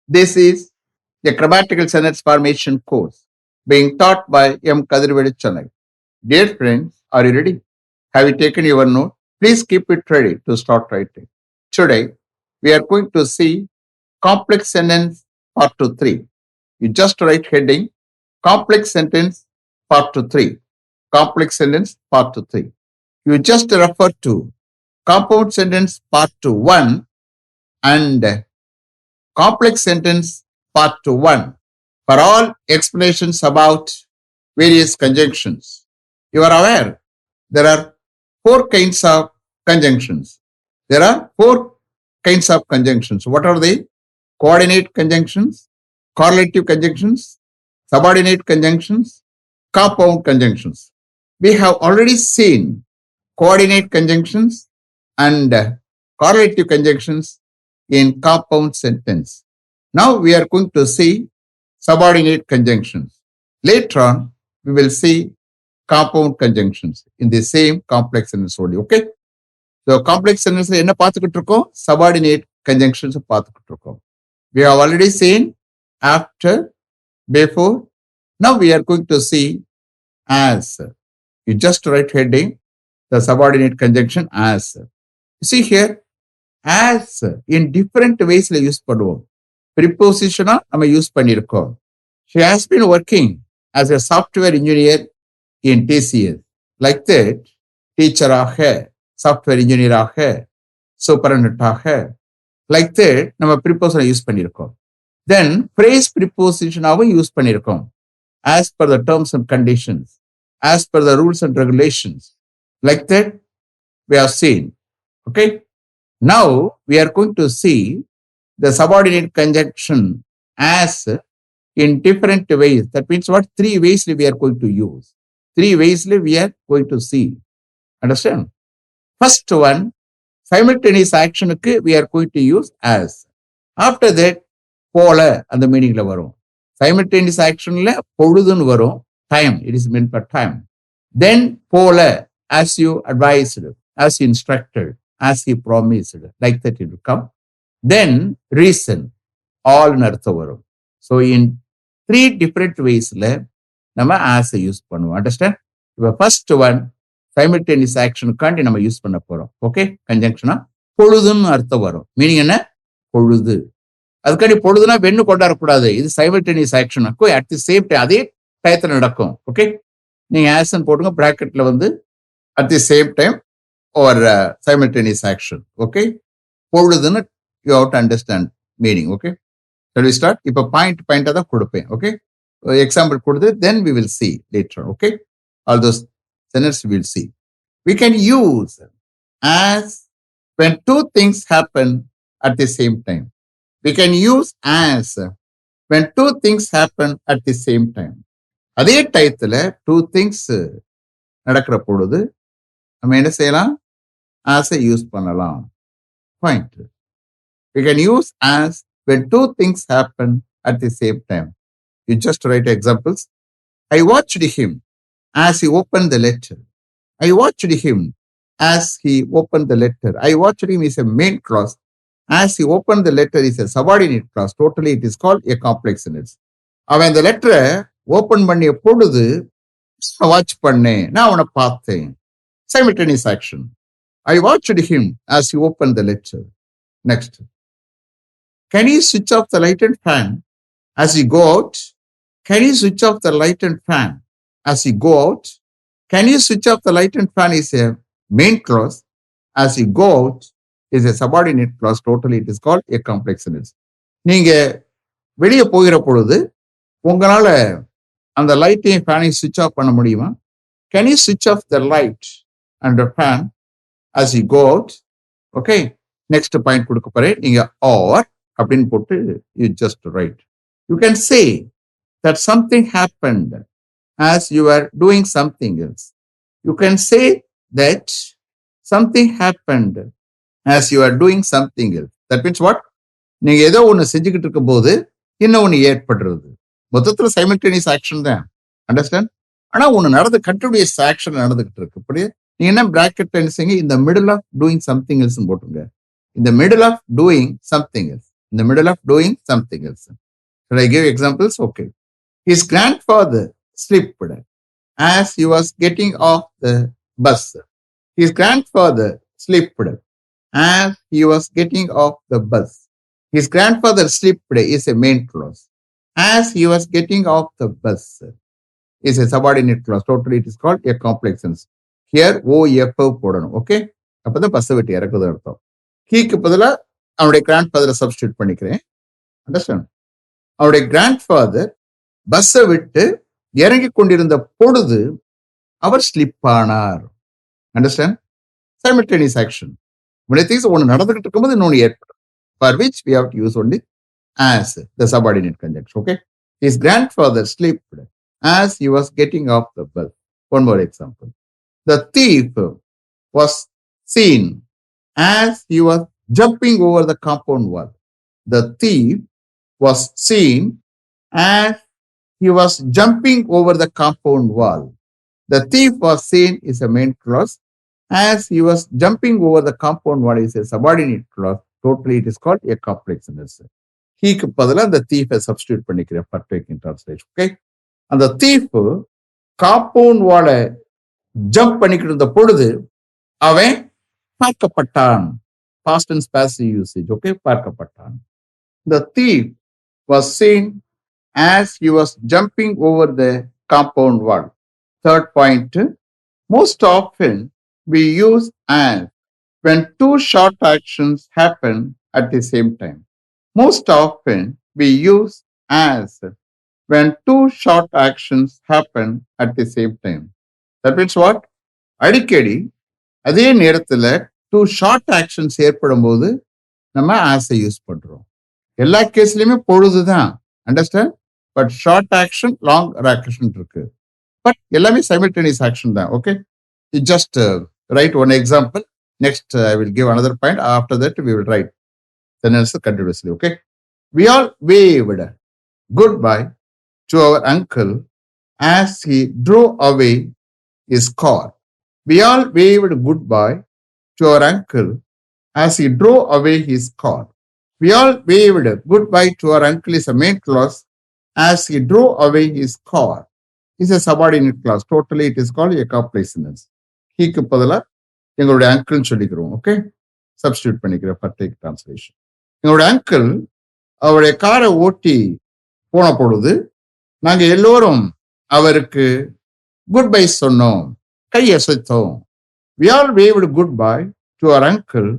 This is a grammatical sentence formation course being taught by M. Kathirvelu. Dear friends, are you ready? Have you taken your note? Please keep it ready to start writing. Today, we are going to see complex sentence part 3. You just write heading complex sentence part 3. Complex sentence part 3. You just refer to compound sentence part 1 and complex sentence part 1 for all explanations about various conjunctions. You are aware there are 4 kinds of conjunctions. There are 4 kinds of conjunctions. What are they? Coordinate conjunctions, correlative conjunctions, subordinate conjunctions, compound conjunctions. We have already seen coordinate conjunctions and correlative conjunctions in compound sentence. Now we are going to see subordinate conjunctions. Later on, we will see compound conjunctions in the same complex sentence only. Okay? So complex sentence என்ன பார்த்துக்கிட்டு இருக்கோம்? Subordinate conjunctions பார்த்துக்கிட்டு இருக்கோம். We have already seen after, before. Now we are going to see as. You just write heading the subordinate conjunction as. You see here, as in different ways use பண்ணுவோம். Preposition நம்ம use பண்ணியிருக்கோம். She has been working as a software engineer in TCS. Like that, teacher ஆக, software engineer ஆக, superintendent ஆக. Like that, நம்ம preposition use பண்ணியிருக்கோம். Then, phrase preposition ஆகவும் use பண்ணியிருக்கோம். As per the terms and conditions, as per the rules and regulations. Like that, we have seen. Okay? Now, we are going to see the subordinate conjunction as in different ways. That means what? 3 ways we are going to use. 3 ways we are going to see. Understand? First one, simultaneous action we are going to use as. After that, போல அந்த மீனிங்ல வரும். Simultaneous actionல பொழுதுன்னு வரும். Time, it is meant for time. Then போல, as you advised, as you instructed, as you promised, like that it will come. Then reason, all அர்த்தம் வரும். So in 3 different waysல நம்ம as use பண்ணுவோம். Understand? The first one, simultaneous action காண்டி நம்ம use பண்ண போறோம். Okay? கன்ஜங்ஷனா பொழுதுன்னு அர்த்தம் வரும். மீனிங் என்ன? பொழுது. அதுக்காண்டி பொழுதுனா வெண்ணு கொண்டாடக்கூடாது. இது simultaneous action at the same time அதே டயத்தில் நடக்கும். ஓகே? நீங்க ஆசன் போட்டுங்க பிராக்கெட்ல வந்து அட் தி சேம் டைம் ஒரு சைமல்டேனியஸ் ஆக்ஷன். ஓகே? பொழுதுன்னு you have to understand meaning. Okay? Shall we start? இப்போ பாயிண்டா தான் கொடுப்பேன். ஓகே? எக்ஸாம்பிள் கொடுத்து then we will see later. Okay? All those sentences we will see. We can use as when 2 things happen at the same time. We can use as when 2 things happen at the same time. அதே டயத்துல 2 things நடக்கிற பொழுது நம்ம என்ன செய்யலாம்? as use பண்ணலாம். Point. We can use as when 2 things happen at the same time. You just write examples. I watched him as he opened the letter. I watched him as he opened the letter. I watched him is a main clause. As he opened the letter is a subordinate clause. Totally it is called a complex sentence. அவன் இந்த லெட்டரை open பண்ணிய பொழுது watch பண்ணேன், நான் அவனை பார்த்தேன். Simultaneous action. I watched him as he opened the letter. Next. Can you switch off the light and fan as you go out? Can you switch off the light and fan as you go out? Can you switch off the light and fan is a main clause. As you go out is a subordinate clause. Totally it is called a complex sentence. நீங்க வெளியே போகிற பொழுது உங்களால அந்த லைட்டையும் ஃபேனையும் சுவிட்ச் of பண்ண முடியுமா? Can you switch off the light and the fan as you go out? Okay? Next point கொடுக்க போறேன். நீங்க or அப்படின்னு போட்டு you just write. You can say that something happened as you were doing something else. You can say that something happened as you are doing something else. That means what? நீங்க ஏதோ ஒண்ணு செஞ்சுக்கிட்டு இருக்கும் போது இன்னும் ஒண்ணு ஏற்படுறது. மொத்தத்துல சைமல்டேனியஸ் ஆக்ஷன் தான். அண்டர்ஸ்டாண்ட்? ஆனா ஒண்ணு நடந்து கண்டினியூஸ் ஆக்ஷன் நடந்துகிட்டு இருக்கு. அப்படியே நீங்க என்ன பிராக்கெட்ல என்ன செய்யுங்க? இந்த middle of doing something else போட்டுங்க. இந்த middle of doing something else. in the middle of doing something else. Should I give examples? Okay. His grandfather slipped as he was getting off the bus. His grandfather slipped as he was getting off the bus. His grandfather slipped is a main clause. As he was getting off the bus is a subordinate clause. Totally, it is called a complex sentence. Here, OF போடணும். Okay? அப்பதான் bus விட்டு இறக்குது அர்த்தம். ஹீக்கு பதிலா அவனுடைய கிராண்ட்ஃபாதரை substitute பண்ணிக்கிறேன். Understand? அவருடைய grandfather பஸ்ஸை விட்டு இறங்கி கொண்டிருந்த பொழுது அவர் ஸ்லிப் ஆனார். Understand? Simultaneous action. Many things ஒன்று நடந்துகிட்டு இருக்கும்போது இன்னொன்று ஏற்படும். For which we have to use only as the subordinate conjunction. Okay? His grandfather slipped as he was getting off the bus. One more example. The thief was seen as he was jumping over the compound wall. The thief was seen as he was jumping over the compound wall. The thief was seen is a main clause. As he was jumping over the compound wall is a subordinate clause. Totally, it is called a complex sentence. Heக்கு பதிலா the thief substitute பண்ணிக்கிறேன் for taking translation. Okay? அந்த thief compound வாலை jump பண்ணிக்கிட்டு இருந்த பொழுது அவன் பார்க்கப்பட்டான். Past tense passive usage. Okay? பார்க்கப்பட்டான். The thief was seen as he was jumping over the compound wall. Third point, most often we use as when two short actions happen at the same time. Most often we use as when two short actions happen at the same time. That means what? அடிக்கடி அதே நேரத்தில் two short actions ஏற்படும் போது நம்ம as use பண்றோம். எல்லா கேஸ்லயுமே பொழுதுதான். Understand? But short action, long action இருக்கு. பட் எல்லாமே சைமல்டேனியஸ் ஆக்ஷன் தான். Okay? Just write one example. Next, I will give another point. After that, we will write sentence continuously. Okay? We all waved goodbye to our uncle as he drove away his car. We all waved goodbye to our uncle as he drove away his car. We all waved goodbye to our uncle is a main clause. As he drove away his car is a subordinate clause. Totally, it is called a complex sentence. ஹீக்கு பதிலா எங்களுடைய அங்கிள்னு சொல்லிக்கிறோம். Okay? Substitute பண்ணிக்கிறேன் for take translation. எங்களுடைய uncle அவருடைய காரை ஓட்டி போன பொழுது நாங்க எல்லோரும் அவருக்கு குட் பை சொன்னோம், கை அசைத்தோம். We all waved goodbye to our uncle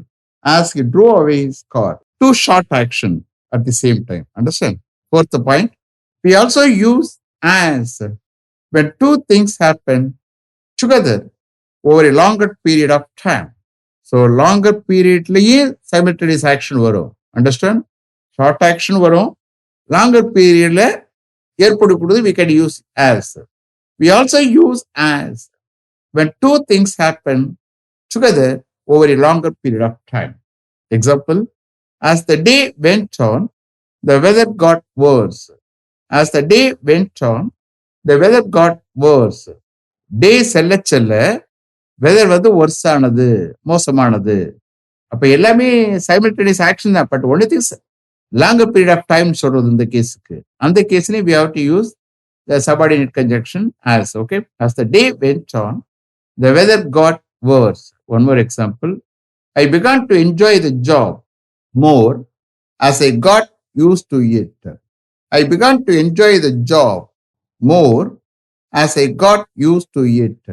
as he drove away his car. Two short action at the same time. Understand? Fourth point, we also use as when two things happen together over a longer period of time. So longer periodலயே simultaneous action வரும். Understand? Short action வரும். Longer periodல ஏற்படக்கூடியது we can use as. We also use as when two things happen together over a longer period of time. Example, as the day went on, the weather got worse. As the day went on, the weather got worse. Day செல்ல செல்ல weather வந்து ஒர்ஸ் ஆனது, மோசமானது. அப்ப எல்லாமே simultaneous action தான். But only things longer period of time சொல்றது இந்த கேஸுக்கு. அந்த கேஸ்லயும் we have to use the subordinate conjunction as. Okay? As the day went on, the weather got worse. One more example. I began to enjoy the job more as I got used to it. I began to enjoy the job more as I got used to it.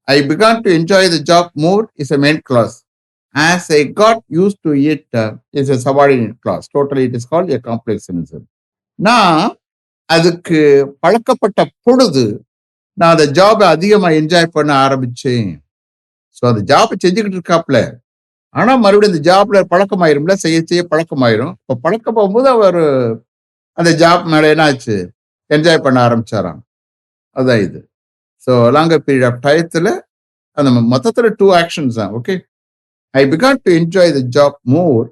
I began to enjoy the job more is a main clause. As I got used to it is a subordinate clause. Totally, it is called a complex sentence. நான் அதுக்கு பழக்கப்பட்ட பொழுது நான் அந்த ஜாபை அதிகமா enjoy பண்ண ஆரம்பிச்சேன். ஸோ அந்த ஜாபை செஞ்சுக்கிட்டு இருக்காப்ல, ஆனா மறுபடியும் அந்த ஜாப்ல பழக்கமாயிரும்ல, செய்ய செய்ய பழக்கமாயிரும். இப்போ பழக்கம் போகும்போது அவர் அந்த ஜாப் மேல என்ன ஆச்சு, என்ஜாய் பண்ண ஆரம்பிச்சாராம். அதான் இது. ஸோ லாங்கர் பீரியட் ஆஃப் டயத்துல அந்த மொத்தத்துல டூ ஆக்ஷன்ஸ் தான். Okay? I began to enjoy the job more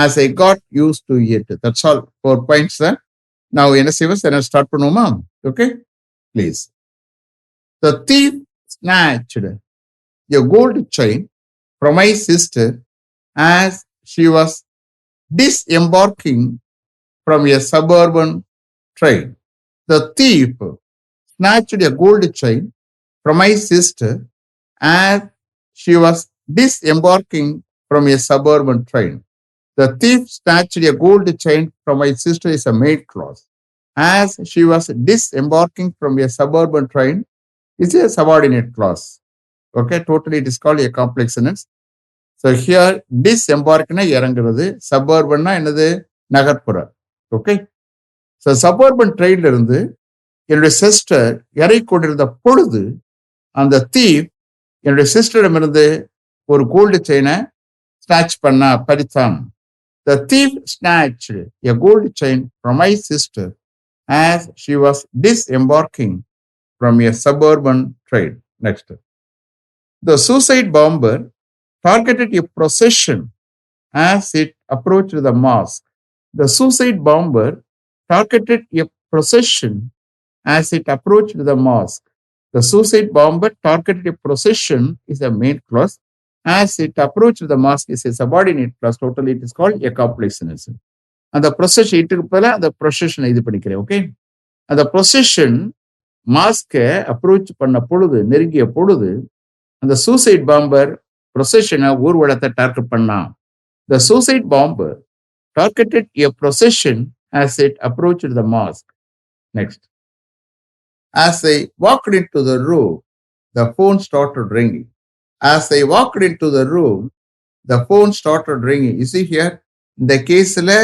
as I got used to it. That's all. 4 points. Now, என்ன செய்வோம்? என்ன ஸ்டார்ட் பண்ணுவோமா? Okay? Please. The thief snatched a gold chain from my sister as she was disembarking from a suburban train. The thief snatched a gold chain from my sister as she was disembarking from a suburban train. The thief snatched a gold chain from my sister is a maid clause. As she was disembarking from a suburban train is a subordinate clause. Okay, totally it is called a complex sentence. So here disembarkனா இறங்குறது, சபர்பன்னா என்னது நகர்ப்புற. Okay, so suburban ட்ரெயின்ல இருந்து என்னுடைய sister இறங்கி கொண்டிருந்த பொழுது அந்த தீவ் என்னுடைய சிஸ்டரிடமிருந்து ஒரு கோல்டு செயினை ஸ்நாச் பண்ண பறித்தான். The thief snatched a gold chain from my sister as she was disembarking from a suburban train. Next. The suicide bomber targeted a procession as it approached the mosque. The suicide bomber targeted a procession as it approached the mosque. The suicide bomber targeted a procession is a main clause. As it approached the mosque is a subordinate clause. Totally it is called a complex sentence. And the procession, இதுக்கு பதிலா அந்த procession இது பண்ணிக்கிறேன். Okay, அந்த procession மாஸ்கை approach பண்ண பொழுது, நெருங்கிய பொழுது அந்த சூசைட் பாம்பர் ப்ரொசெஷனை ஊர்வலத்தை டார்கெட் பண்ணான். The suicide bomber targeted a procession as it approached the mosque. Next. As they walked into the room, the phone started ringing. As they walked into the room, the phone started ringing. You see here, இந்த கேஸில்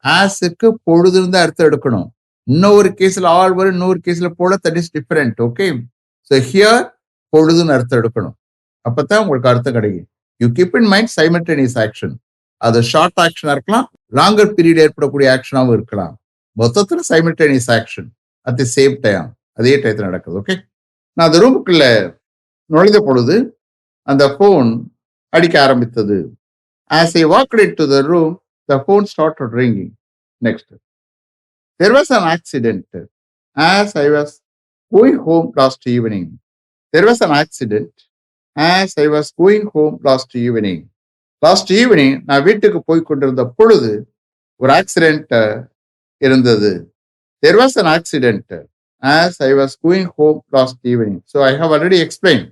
ஆஸுக்கு பொழுதுன்னு தான் அர்த்தம் எடுக்கணும். இன்னொரு கேஸில் all வரும், இன்னொரு கேஸில் போல, that is different. Okay, so here பொழுதுன்னு அர்த்தம் எடுக்கணும். அப்பதான் உங்களுக்கு அர்த்தம் கிடைக்கும். You keep in mind simultaneous action. அது ஷார்ட் ஆக்ஷனா இருக்கலாம், லாங்கர் பீரியட் ஏற்படக்கூடிய ஆக்ஷனாகவும் இருக்கலாம். மொத்தத்தில் simultaneous action at the same time, அதே டயத்தில் நடக்குது. ஓகே, நான் அந்த ரூமுக்குள்ள நுழைந்த பொழுது அந்த போன் அடிக்க ஆரம்பித்தது. As I walked into the room, the phone started ringing. Next. There was an accident as I was going home last evening. There was an accident as I was going home last evening. Last evening, நான் வீட்டுக்கு போய் கொண்டிருந்த பொழுது ஒரு accident இருந்தது. There was an accident as I was going home last evening. So I have already explained.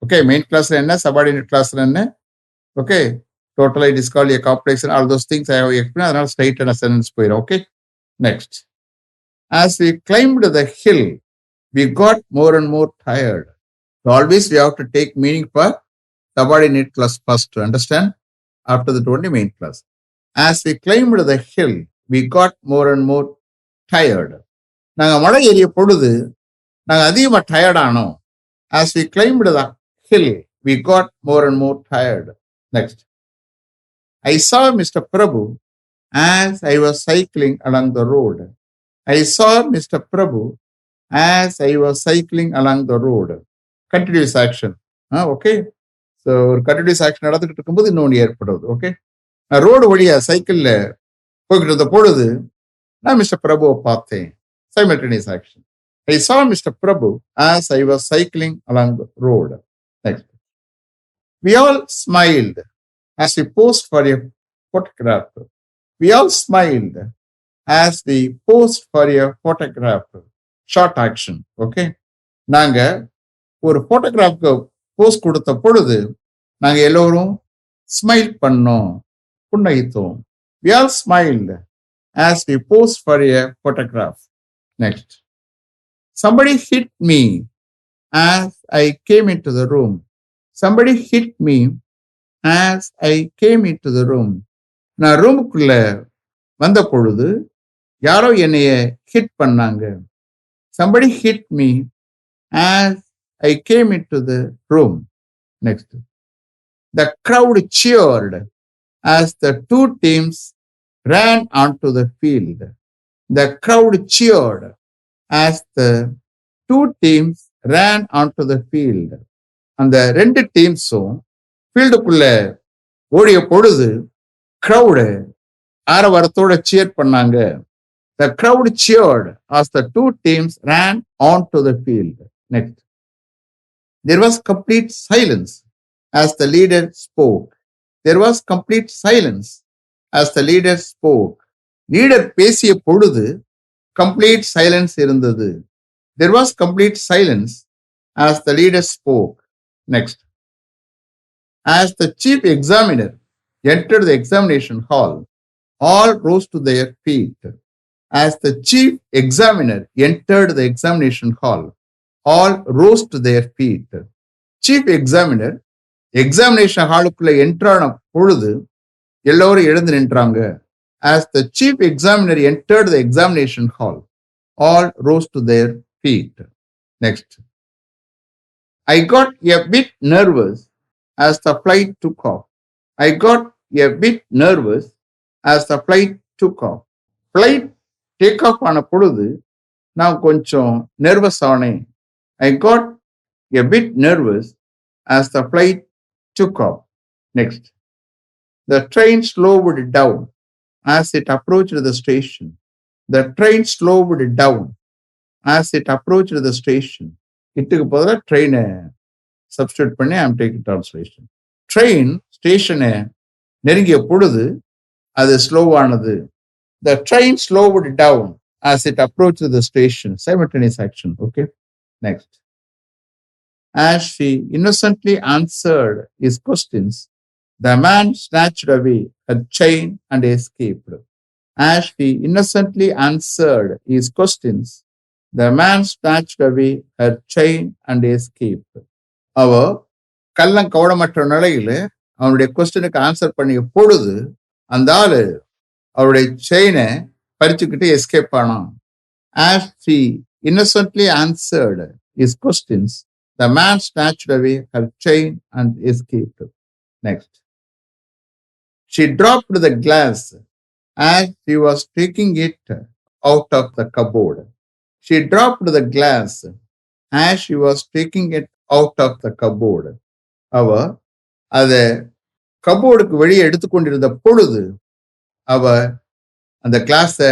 Okay, main class என்ன, subordinate class என்ன. Okay, totally it is called a complex and all those things I have explained. அதனால straight and a sentence போயிடும். Okay, next. As we climbed the hill, we got more and more tired. So always we have to take meaning for subordinate class first to understand. After that only main class. As we climbed the hill, we got more and more tired. நாங்க மலை ஏறிய பொழுது நாங்க அதிகமா tired ஆனோம். As we climbed the hill, we got more and more tired. Next. I saw Mr. Prabhu as I was cycling along the road. I saw Mr. Prabhu as I was cycling along the road. Continuous action. Okay. So ஒரு continuous action நடந்துகிட்டு இருக்கும்போது இன்னொன்று ஏற்படுது. Okay, நான் road வழியா சைக்கிளில் போய்கிட்டு இருந்த பொழுது நான் மிஸ்டர் பிரபுவை பார்த்தேன். Simultaneous action. I saw Mr. Prabhu as I was cycling along the road. Next. We all smiled as we posed for a photograph. We all smiled as we posed for a photograph. Short action. Okay. நாங்க ஒரு போட்டோகிராஃப்க்கு post கொடுத்த பொழுது நாங்க எல்லோரும் smile பண்ணோம், புன்னகித்தோம். We all smiled as we posed for a photograph. Next. Somebody hit me as I came into the room. Somebody hit me as I came into the room. நான் ரூமுக்குள்ள வந்த பொழுது யாரோ என்னைய ஹிட் பண்ணாங்க. Somebody hit me as I came into the room. Next. The crowd cheered as the two teams ran onto the field. The crowd cheered as the two teams ran onto the field. அந்த ரெண்டு டீம்ஸும் ஃபீல்டுக்குள்ள ஓடிய பொழுது crowd ஆரவாரத்தோட shear பண்ணாங்க. The crowd cheered as the two teams ran onto the field. Next. There was complete silence as the leader spoke. There was complete silence as the leader spoke. Leader பேசிய பொழுது complete silence இருந்தது. There was complete silence as the leader spoke. Next. As the chief examiner entered the examination hall, all rose to their feet. As the chief examiner entered the examination hall, all rose to their feet. Chief examiner examination ஹாலுக்குள்ள என்ட்ரான பொழுது எல்லோரும் எழுந்து நின்றாங்க. As the chief examiner entered the examination hall, all rose to their feet. Next. I got a bit nervous as the flight took off. I got a bit nervous as the flight took off. Flight take off ஆன பொழுது நான் கொஞ்சம் nervous ஆனேன். I got a bit nervous as the flight took off. Next. The train slowed down as it approached the station. The train slowed down as it approached the station. இட்டுக்கு பதிலாக ட்ரெயினை substitute பண்ணி I'm taking translation. Train ஸ்டேஷனை நெருங்கிய பொழுது அது ஸ்லோவானது. The train slowed down as it approached the station. Simultaneous action. Okay. Next. As she innocently answered his questions, the man snatched away her chain and escaped. As she innocently answered his questions, the man snatched away her chain and escaped. அவ கள்ளம் கவனமற்ற நிலையில அவனுடைய கொஸ்டினுக்கு answer பண்ணிய பொழுது அந்த ஆளு அவருடைய செயினை பறிச்சுக்கிட்டு எஸ்கேப் ஆனான். As she innocently answered his questions, the man snatched away her chain and escaped. Next. She dropped the glass as she was taking it out of the cupboard. She dropped the glass as she was taking it out of the cupboard. அவ அதை கபோர்டுக்கு வெளியே எடுத்துக்கொண்டிருந்த பொழுது அவ அந்த கிளாஸை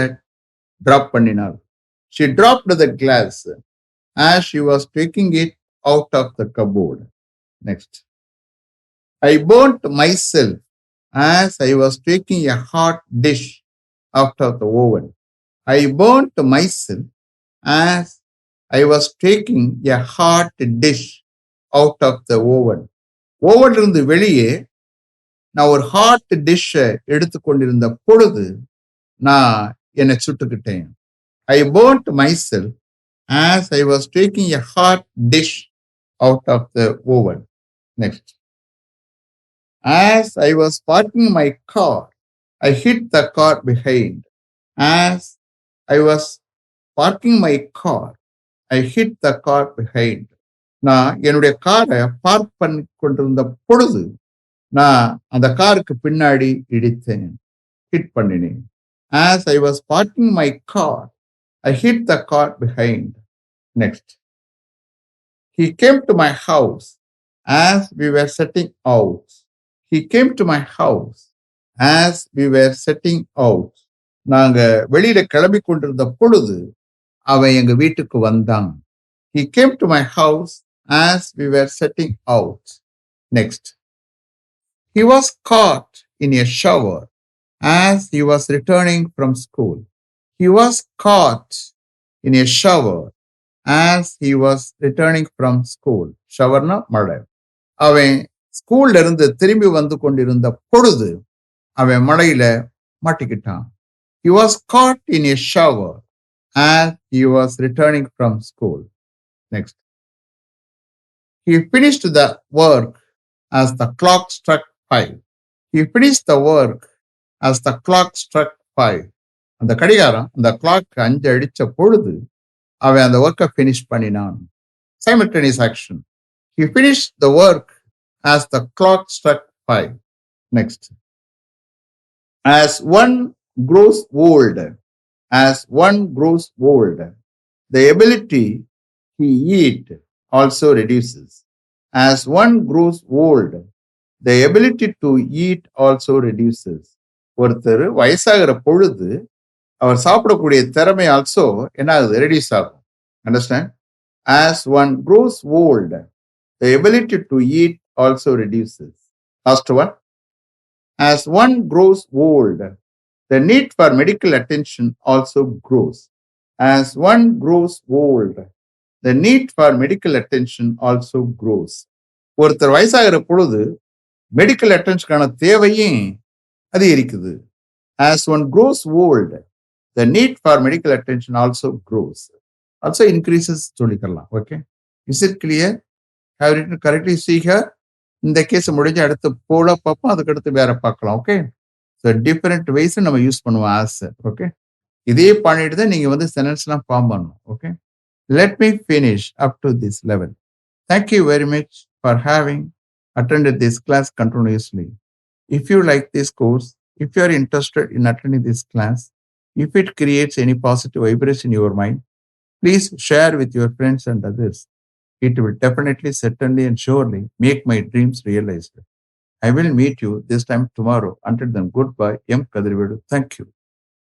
drop பண்ணினாள். She dropped the glass as she was taking it out of the cupboard. Next. I burnt myself as I was taking a hot dish out of the oven. I burnt myself as I was taking a hot dish out of the oven. ஓவன்லிருந்து வெளியே நான் ஒரு hot டிஷ்ஷை எடுத்துக்கொண்டிருந்த பொழுது நான் என்னை சுட்டுக்கிட்டேன். I burnt myself as I was taking a hot dish out of the oven. Next. As I was parking my car, I hit the car behind. As I was parking my car, I hit the car behind. நான் என்னுடைய காரை park பண்ணி கொண்டிருந்த பொழுது நான் அந்த காருக்கு பின்னாடி இடித்தேன், ஹிட் பண்ணினேன். As I was parking my car, I hit the car behind. Next. He came to my house as we were setting out. He came to my house as we were setting out. நாங்க வெளியில கிளம்பி கொண்டிருந்த பொழுது அவன் எங்க வீட்டுக்கு வந்தான். He came to my house as we were setting out. Next. He was caught in a shower as he was returning from school. He was caught in a shower as he was returning from school. ஷவர்னா மழை. அவன் ஸ்கூல்ல இருந்து திரும்பி வந்து கொண்டிருந்த பொழுது அவன் மழையில மாட்டிக்கிட்டான். He was caught in a shower as he was returning from school. Next. He finished the work as the clock struck 5. He finished the work as the clock struck 5. அந்த கடிகாரம் அந்த கிளாக் 5 அடிச்ச பொழுது அவன் அந்த ஒர்க்கை ஃபினிஷ் பண்ணினான். Simultaneous action. He finished the work as the clock struck 5. Next. As one grows old, the ability he eat also reduces. As one grows old, the ability to eat also reduces. ஒருத்தர் வயசாகிற பொழுது அவர் சாப்பிடக்கூடிய திறமை also என்ன ஆகுது, reduce ஆகும். Understand? As one grows old, the ability to eat also reduces. Last one. As one grows old, the need for medical attention also grows. As one grows old, the need for medical attention also grows. ஒருத்தர் வயசாகிற பொழுது medical அட்டென்ஷனுக்கான தேவையும் அதிகரிக்குது. As one grows old, the need for medical attention also grows. Also increases சொல்லிக்கலாம். Okay. Is it clear? Have written correctly? See here. இந்த case முடிஞ்ச அடுத்து போல பார்ப்போம், அதுக்கு அடுத்து வேற பார்க்கலாம். ஓகே. ஸோ டிஃபரெண்ட் வேஸ் நம்ம யூஸ் பண்ணுவோம் ஆஸ். ஓகே. இதே பண்ணிட்டு தான் நீங்க வந்து சென்டென்ஸ்லாம் ஃபார்ம் பண்ணணும். Okay. Let me finish up to this level. Thank you very much for having attended this class continuously. If you like this course, if you are interested in attending this class, if it creates any positive vibration in your mind, please share with your friends and others. It will definitely, certainly, and surely make my dreams realized. I will meet you this time tomorrow. Until then, goodbye. M. Kathirvelu. Thank you.